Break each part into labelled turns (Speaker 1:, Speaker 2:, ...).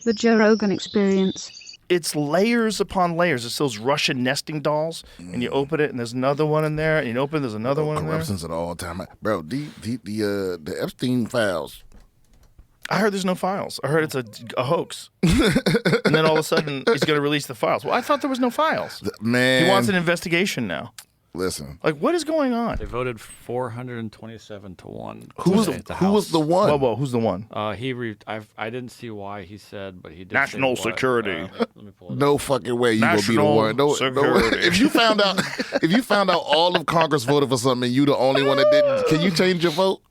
Speaker 1: The Joe Rogan Experience.
Speaker 2: It's layers upon layers. It's those Russian nesting dolls, and you open it, and there's another one in there, and you open it, there's another one in there.
Speaker 3: Corruption's at all time. Bro, the Epstein files.
Speaker 2: I heard there's no files. I heard it's a hoax. And then all of a sudden, he's going to release the files. Well, I thought there was no files.
Speaker 3: Man.
Speaker 2: He wants an investigation now.
Speaker 3: Listen.
Speaker 2: Like, what is going on?
Speaker 4: They voted 427 to 1.
Speaker 3: Who was the one?
Speaker 2: Whoa, who's the one?
Speaker 4: I didn't see why he said, but he did.
Speaker 2: National
Speaker 4: say what.
Speaker 2: security.
Speaker 4: Let me pull it
Speaker 3: No
Speaker 4: up.
Speaker 3: fucking way you gonna be the one. No, if you found out all of Congress voted for something and you the only one that didn't, can you change your vote?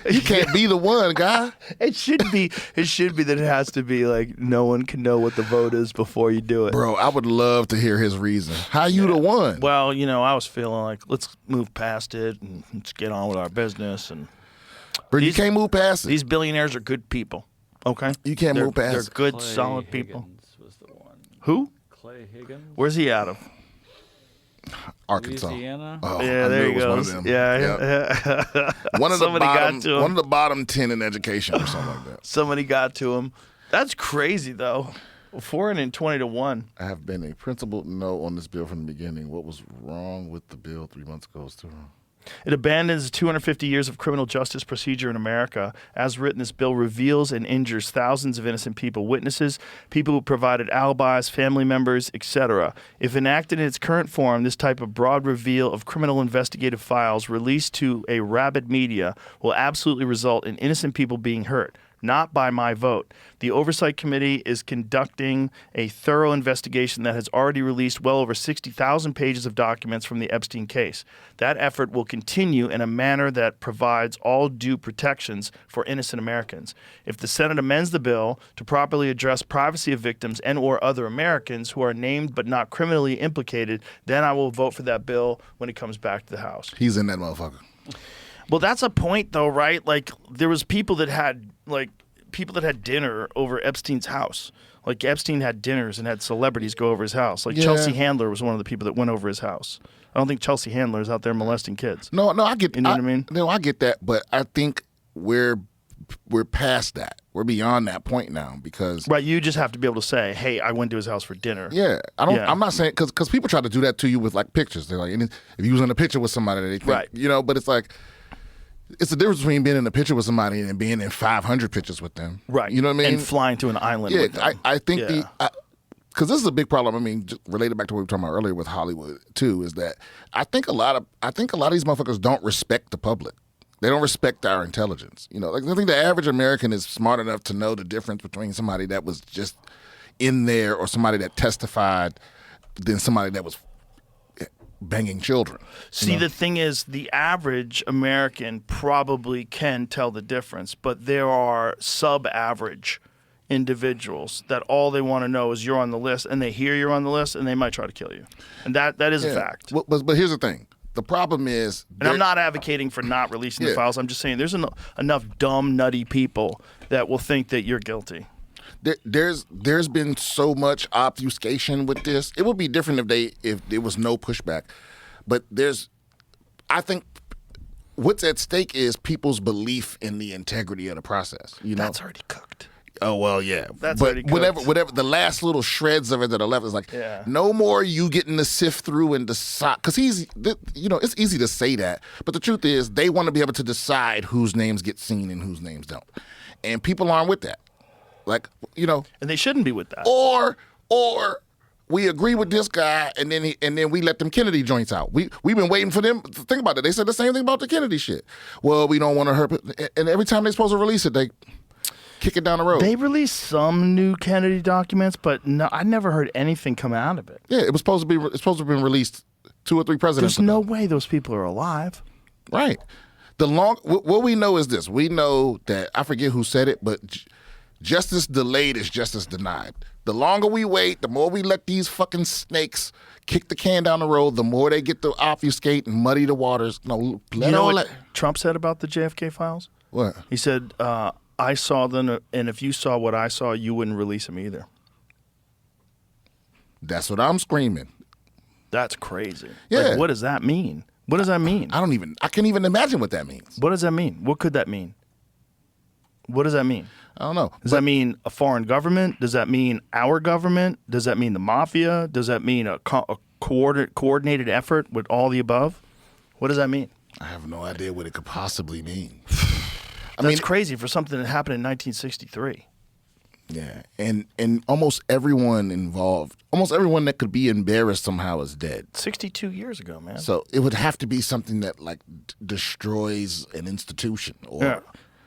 Speaker 3: You can't be the one, guy.
Speaker 2: It should be that it has to be like no one can know what the vote is before you do it.
Speaker 3: Bro, I would love to hear his reason. How you the one?
Speaker 2: Well, I was feeling like let's move past it and let's get on with our business. And
Speaker 3: Bro, you can't move past it.
Speaker 2: These billionaires are good people. Okay,
Speaker 3: You can't move past
Speaker 2: They're
Speaker 3: it.
Speaker 2: good,
Speaker 4: Clay
Speaker 2: solid people.
Speaker 4: Higgins was the one.
Speaker 2: Who?
Speaker 4: Clay Higgins.
Speaker 2: Where's he out of?
Speaker 3: Arkansas.
Speaker 4: Louisiana?
Speaker 3: Oh,
Speaker 2: Yeah,
Speaker 3: I
Speaker 2: there
Speaker 3: knew
Speaker 2: he
Speaker 3: it was
Speaker 2: goes.
Speaker 3: one of them.
Speaker 2: Yeah.
Speaker 3: One of the
Speaker 2: Somebody got
Speaker 3: bottom,
Speaker 2: to him.
Speaker 3: one of the bottom 10 in education or something like that.
Speaker 2: Somebody got to him. That's crazy, though. 420 to 1.
Speaker 3: I have been a principled no on this bill from the beginning. What was wrong with the bill 3 months ago is too wrong.
Speaker 2: It abandons 250 years of criminal justice procedure in America. As written, this bill reveals and injures thousands of innocent people, witnesses, people who provided alibis, family members, etc. If enacted in its current form, this type of broad reveal of criminal investigative files released to a rabid media will absolutely result in innocent people being hurt. Not by my vote. The Oversight Committee is conducting a thorough investigation that has already released well over 60,000 pages of documents from the Epstein case. That effort will continue in a manner that provides all due protections for innocent Americans. If the Senate amends the bill to properly address privacy of victims and or other Americans who are named but not criminally implicated, then I will vote for that bill when it comes back to the House.
Speaker 3: He's in that motherfucker.
Speaker 2: Well, that's a point, though, right? Like, there was people that had dinner over Epstein's house. Like, Epstein had dinners and had celebrities go over his house. Like,
Speaker 3: Yeah.
Speaker 2: Chelsea Handler was one of the people that went over his house. I don't think Chelsea Handler is out there molesting kids.
Speaker 3: No, I get.
Speaker 2: You know what I mean?
Speaker 3: No, I get that, but I think we're past that. We're beyond that point now because.
Speaker 2: Right, you just have to be able to say, hey, I went to his house for dinner.
Speaker 3: Yeah, I don't.
Speaker 2: Yeah.
Speaker 3: I'm not saying because people try to do that to you with like pictures. They're like, if you was in a picture with somebody, they think,
Speaker 2: Right.
Speaker 3: But it's like. It's the difference between being in a picture with somebody and being in 500 pictures with them.
Speaker 2: Right.
Speaker 3: You know what I mean?
Speaker 2: And flying to an island
Speaker 3: Yeah,
Speaker 2: with them.
Speaker 3: I think
Speaker 2: Yeah.
Speaker 3: because this is a big problem. I mean, just related back to what we were talking about earlier with Hollywood too, is that I think a lot of these motherfuckers don't respect the public. They don't respect our intelligence. Like I think the average American is smart enough to know the difference between somebody that was just in there or somebody that testified than somebody that was banging children.
Speaker 2: See, the thing is, the average American probably can tell the difference, but there are sub-average individuals that all they want to know is you're on the list, and they hear you're on the list, and they might try to kill you. And that is a fact.
Speaker 3: But here's the thing. The problem is...
Speaker 2: And I'm not advocating for not releasing the files. I'm just saying there's enough dumb, nutty people that will think that you're guilty.
Speaker 3: There's been so much obfuscation with this. It would be different if there was no pushback. But I think what's at stake is people's belief in the integrity of the process.
Speaker 2: That's already cooked.
Speaker 3: Oh well, yeah.
Speaker 2: That's
Speaker 3: but
Speaker 2: already cooked.
Speaker 3: whatever the last little shreds of it that are left is like, no more you getting to sift through and decide. Because it's easy to say that, but the truth is they want to be able to decide whose names get seen and whose names don't, and people aren't with that. Like, and
Speaker 2: they shouldn't be with that.
Speaker 3: Or we agree with this guy, and then we let them Kennedy joints out. We've been waiting for them to think about it. They said the same thing about the Kennedy shit. Well, we don't want to hurt. And every time they're supposed to release it, they kick it down the road.
Speaker 2: They released some new Kennedy documents, but no, I never heard anything come out of it.
Speaker 3: Yeah, it's supposed to have been released 2 or 3 presidents.
Speaker 2: There's no way those people are alive.
Speaker 3: Right. What we know is this. We know that, I forget who said it, but justice delayed is justice denied. The longer we wait, the more we let these fucking snakes kick the can down the road, the more they get to obfuscate and muddy the waters. No,
Speaker 2: you know what Trump said about the JFK files?
Speaker 3: What?
Speaker 2: He said, I saw them, and if you saw what I saw, you wouldn't release them either.
Speaker 3: That's what I'm screaming.
Speaker 2: That's crazy.
Speaker 3: Yeah.
Speaker 2: Like, what does that mean? What does that mean?
Speaker 3: I can't even imagine what that means.
Speaker 2: What does that mean? What could that mean? What does that mean?
Speaker 3: I don't know.
Speaker 2: Does that mean a foreign government? Does that mean our government? Does that mean the mafia? Does that mean a coordinated effort with all the above? What does that mean?
Speaker 3: I have no idea what it could possibly mean.
Speaker 2: That's crazy for something that happened in 1963.
Speaker 3: Yeah, and almost everyone involved, almost everyone that could be embarrassed somehow is dead.
Speaker 2: 62 years ago, man.
Speaker 3: So it would have to be something that like destroys an institution or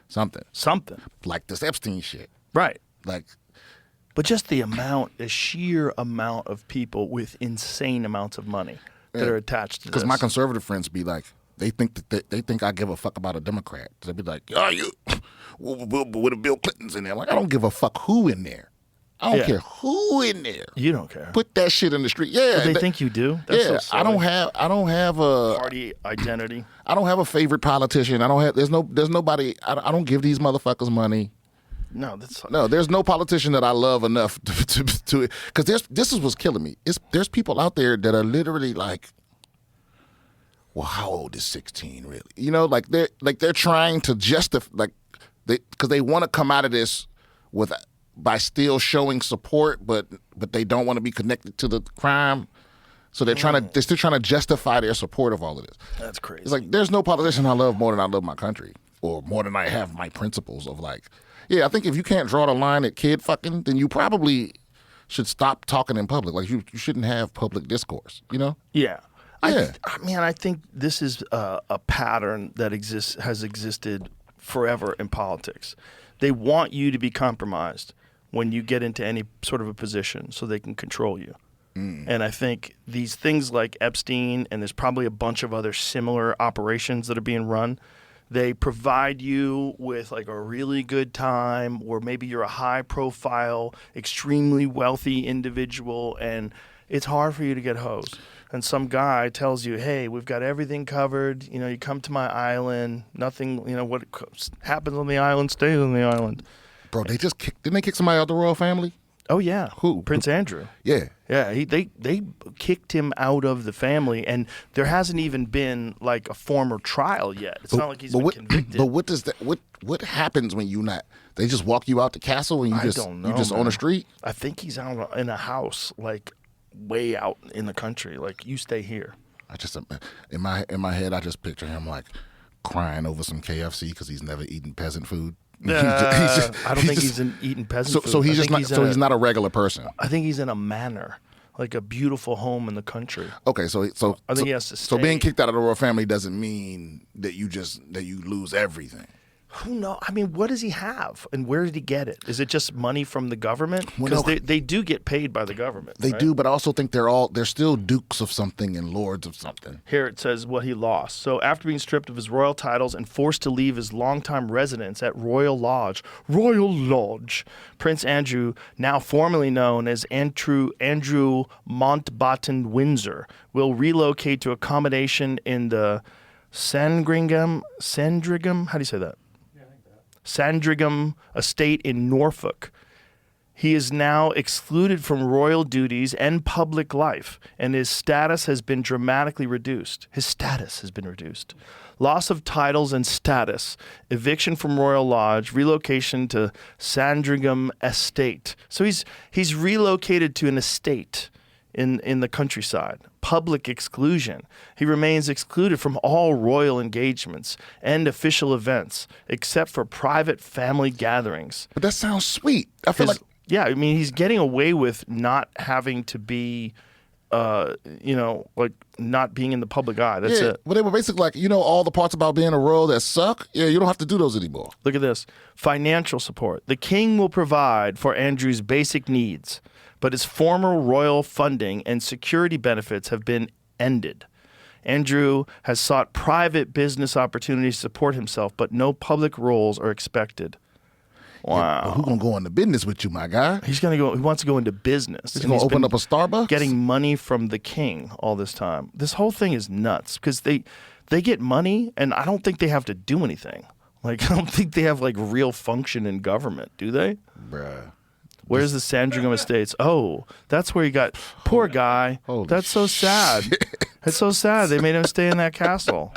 Speaker 3: something.
Speaker 2: Something.
Speaker 3: Like this Epstein shit.
Speaker 2: Right.
Speaker 3: Like,
Speaker 2: but just the sheer amount of people with insane amounts of money that are attached to this.
Speaker 3: Because my conservative friends be like, they think that they think I give a fuck about a Democrat. They'd be like, "Oh, you with the Bill Clintons in there." Like, I don't give a fuck who in there. I don't care who in there.
Speaker 2: You don't care.
Speaker 3: Put that shit in the street. Yeah,
Speaker 2: but they think you do. That's so silly.
Speaker 3: I don't have a
Speaker 2: party identity.
Speaker 3: I don't have a favorite politician. I don't have. There's nobody. I don't give these motherfuckers money.
Speaker 2: No,
Speaker 3: there's no politician that I love enough to because this is what's killing me. There's people out there that are literally like, well, how old is 16 really? You know, like they're trying to justify because they want to come out of this by still showing support, but they don't want to be connected to the crime. So they're still trying to justify their support of all of this.
Speaker 2: That's crazy.
Speaker 3: It's like there's no politician I love more than I love my country, or more than I have my principles of like. Yeah, I think if you can't draw the line at kid fucking, then you probably should stop talking in public. Like you shouldn't have public discourse. You know?
Speaker 2: Yeah.
Speaker 3: Yeah.
Speaker 2: I think this is a pattern that has existed forever in politics. They want you to be compromised when you get into any sort of a position so they can control you. And I think these things like Epstein, and there's probably a bunch of other similar operations that are being run, they provide you with like a really good time, or maybe you're a high profile, extremely wealthy individual, and it's hard for you to get hosed. And some guy tells you, hey, we've got everything covered. You know, you come to my island. Nothing, you know, what happens on the island stays on the island.
Speaker 3: Bro, didn't they kick somebody out of the royal family?
Speaker 2: Oh, yeah.
Speaker 3: Who?
Speaker 2: Prince Andrew.
Speaker 3: Yeah.
Speaker 2: Yeah, they kicked him out of the family, and there hasn't even been like a formal trial yet. It's not like he's been convicted.
Speaker 3: But what does that? What happens when you not? They just walk you out the castle and you
Speaker 2: don't know,
Speaker 3: you just
Speaker 2: man.
Speaker 3: on the street?
Speaker 2: I think he's out in a house, like way out in the country. Like, you stay here.
Speaker 3: I just in my head, I just picture him like crying over some KFC because he's never eaten peasant food.
Speaker 2: I don't think he's eating peasant food.
Speaker 3: So he's not a regular person.
Speaker 2: I think he's in a manor, like a beautiful home in the country.
Speaker 3: Okay, so
Speaker 2: I think he has to stay.
Speaker 3: So being kicked out of the royal family doesn't mean that you lose everything.
Speaker 2: Who knows? I mean, what does he have, and where did he get it? Is it just money from the government? Because they do get paid by the government.
Speaker 3: They
Speaker 2: right?
Speaker 3: do, but I also think they're still dukes of something and lords of something.
Speaker 2: Here it says what he lost. So after being stripped of his royal titles and forced to leave his longtime residence at Royal Lodge, Prince Andrew, now formerly known as Andrew Mountbatten Windsor, will relocate to accommodation in the Sandringham, how do you say that? Sandringham estate in Norfolk. He is now excluded from royal duties and public life, and his status has been dramatically reduced. Loss of titles and status, eviction from Royal Lodge, relocation to Sandringham Estate. So he's relocated to an estate in the countryside. Public exclusion. He remains excluded from all royal engagements and official events, except for private family gatherings.
Speaker 3: But that sounds sweet. I feel like...
Speaker 2: Yeah, I mean, he's getting away with not having to be, like not being in the public eye. That's it.
Speaker 3: But they were basically like, all the parts about being a royal that suck, you don't have to do those anymore.
Speaker 2: Look at this. Financial support. The king will provide for Andrew's basic needs, but his former royal funding and security benefits have been ended. Andrew has sought private business opportunities to support himself, but no public roles are expected. Wow.
Speaker 3: Yeah, who's going to go into business with you, my guy?
Speaker 2: He wants to go into business.
Speaker 3: He's going to open up a Starbucks?
Speaker 2: Getting money from the king all this time. This whole thing is nuts because they get money, and I don't think they have to do anything. Like, I don't think they have, like, real function in government, do they?
Speaker 3: Bruh.
Speaker 2: Where's the Sandringham Estates? Oh, that's where he got... Poor guy. That's so sad. It's so sad. They made him stay in that castle.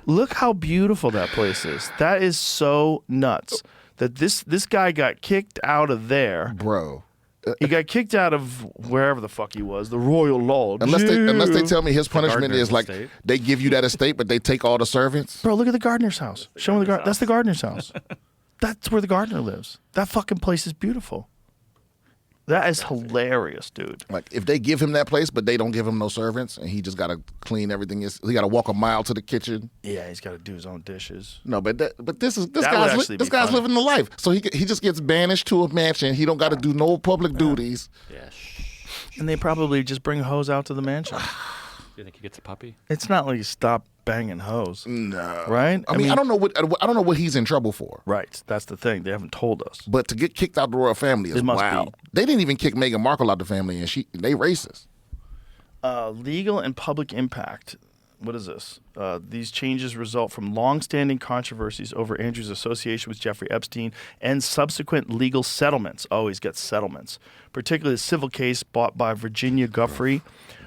Speaker 2: Look how beautiful that place is. That is so nuts. that this guy got kicked out of there.
Speaker 3: Bro.
Speaker 2: He got kicked out of wherever the fuck he was, the Royal Lodge.
Speaker 3: Unless they tell me his punishment
Speaker 4: gardener's
Speaker 3: is like
Speaker 4: estate.
Speaker 3: they give you that estate, but they take all the servants.
Speaker 2: Bro, look at the gardener's house. Show me the gardener. That's the gardener's house. That's where the gardener lives. That fucking place is beautiful. That is hilarious, dude.
Speaker 3: Like if they give him that place, but they don't give him no servants, and he just got to clean everything. He got to walk a mile to the kitchen.
Speaker 2: Yeah, he's got to do his own dishes.
Speaker 3: No, but this
Speaker 2: That would actually be
Speaker 3: guy's
Speaker 2: fun.
Speaker 3: living the life. So he just gets banished to a mansion. He don't got to do no public duties.
Speaker 4: Yeah.
Speaker 2: And they probably just bring hoes out to the mansion.
Speaker 4: Do you think he gets a puppy?
Speaker 2: It's not like you stop banging hoes.
Speaker 3: No,
Speaker 2: Right?
Speaker 3: I mean, I don't know what he's in trouble for.
Speaker 2: Right. That's the thing. They haven't told us.
Speaker 3: But to get kicked out the royal family is
Speaker 2: It must
Speaker 3: wow.
Speaker 2: be.
Speaker 3: They didn't even kick Meghan Markle out the family, and they racist.
Speaker 2: Legal and public impact. What is this? These changes result from long-standing controversies over Andrew's association with Jeffrey Epstein and subsequent legal settlements. Oh, he's got settlements. Particularly the civil case brought by Virginia Guffrey,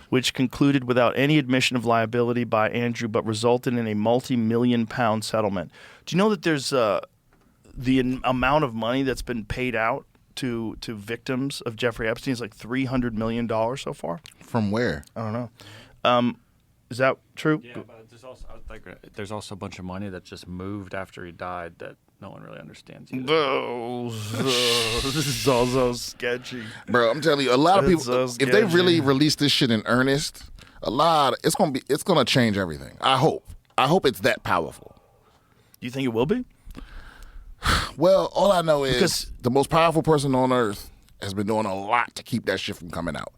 Speaker 2: which concluded without any admission of liability by Andrew, but resulted in a multi-million-pound settlement. Do you know that there's the amount of money that's been paid out to victims of Jeffrey Epstein is like $300 million so far?
Speaker 3: From where?
Speaker 2: I don't know. Is that true?
Speaker 4: Yeah, but there's also a bunch of money that just moved after he died that no one really understands either.
Speaker 2: This is all so sketchy.
Speaker 3: Bro, I'm telling you, a lot of
Speaker 2: It's
Speaker 3: people,
Speaker 2: so
Speaker 3: if they
Speaker 2: sketchy.
Speaker 3: really release this shit in earnest, it's gonna change everything. I hope it's that powerful.
Speaker 2: Do you think it will be?
Speaker 3: Well, all I know is
Speaker 2: Because-
Speaker 3: the most powerful person on earth has been doing a lot to keep that shit from coming out.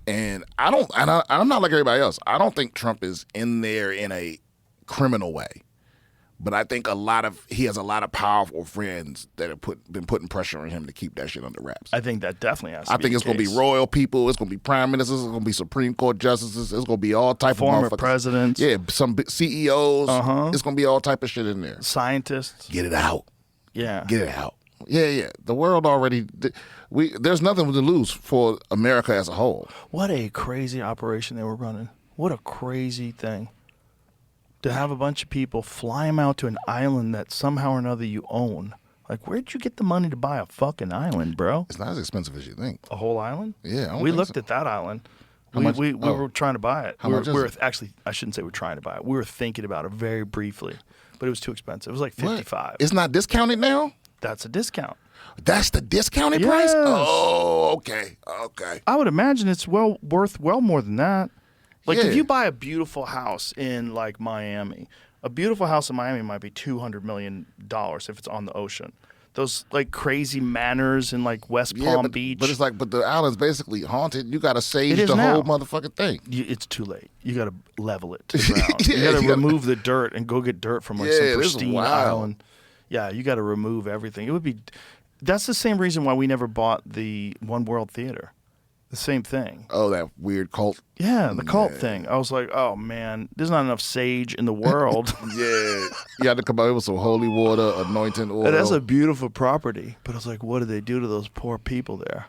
Speaker 3: And I'm not like everybody else. I don't think Trump is in there in a criminal way. But I think he has a lot of powerful friends that have been putting pressure on him to keep that shit under wraps.
Speaker 2: I think that definitely has to
Speaker 3: I
Speaker 2: be
Speaker 3: think
Speaker 2: the
Speaker 3: it's going to be
Speaker 2: case.
Speaker 3: royal people. It's going to be prime ministers. It's going to be Supreme Court justices. It's going to be all type
Speaker 2: Former
Speaker 3: of motherfuckers.
Speaker 2: presidents.
Speaker 3: Yeah, some big CEOs.
Speaker 2: Uh-huh.
Speaker 3: It's going to be all type of shit in there.
Speaker 2: Scientists.
Speaker 3: Get it out.
Speaker 2: Yeah.
Speaker 3: Get it out. Yeah. The world already. There's nothing to lose for America as a whole.
Speaker 2: What a crazy operation they were running. What a crazy thing. To have a bunch of people fly them out to an island that somehow or another you own. Like, where'd you get the money to buy a fucking island, bro?
Speaker 3: It's not as expensive as you think.
Speaker 2: A whole island?
Speaker 3: Yeah, I don't
Speaker 2: we
Speaker 3: think
Speaker 2: looked
Speaker 3: so.
Speaker 2: at that island.
Speaker 3: How
Speaker 2: We
Speaker 3: much-
Speaker 2: we
Speaker 3: oh.
Speaker 2: were trying to buy it.
Speaker 3: How
Speaker 2: we were,
Speaker 3: much is
Speaker 2: we were
Speaker 3: it?
Speaker 2: actually, I shouldn't say we're trying to buy it. We were thinking about it very briefly, but it was too expensive. It was like
Speaker 3: What?
Speaker 2: $55.
Speaker 3: It's not discounted now?
Speaker 2: That's a discount.
Speaker 3: That's the discounted price?
Speaker 2: Yes.
Speaker 3: Oh, okay.
Speaker 2: I would imagine it's worth more than that. Like
Speaker 3: Yeah.
Speaker 2: if you buy a beautiful house in like Miami, a beautiful house in Miami might be $200 million if it's on the ocean. Those like crazy manors in like West Palm Beach.
Speaker 3: But it's like, but the island's basically haunted. You got to sage
Speaker 2: It is
Speaker 3: the whole
Speaker 2: now.
Speaker 3: motherfucking thing.
Speaker 2: It's too late. You got to level it to the ground.
Speaker 3: Yeah,
Speaker 2: you got to
Speaker 3: you gotta-
Speaker 2: remove the dirt and go get dirt from like
Speaker 3: Yeah,
Speaker 2: some
Speaker 3: this is
Speaker 2: pristine
Speaker 3: wild.
Speaker 2: island. Yeah, you got to remove everything. It would be. That's the same reason why we never bought the One World Theater. The same thing.
Speaker 3: Oh, that weird cult.
Speaker 2: Yeah, the cult thing. I was like, oh man, there's not enough sage in the world.
Speaker 3: Yeah. You had to come out with some holy water, anointing oil.
Speaker 2: And that's a beautiful property. But I was like, what did they do to those poor people there?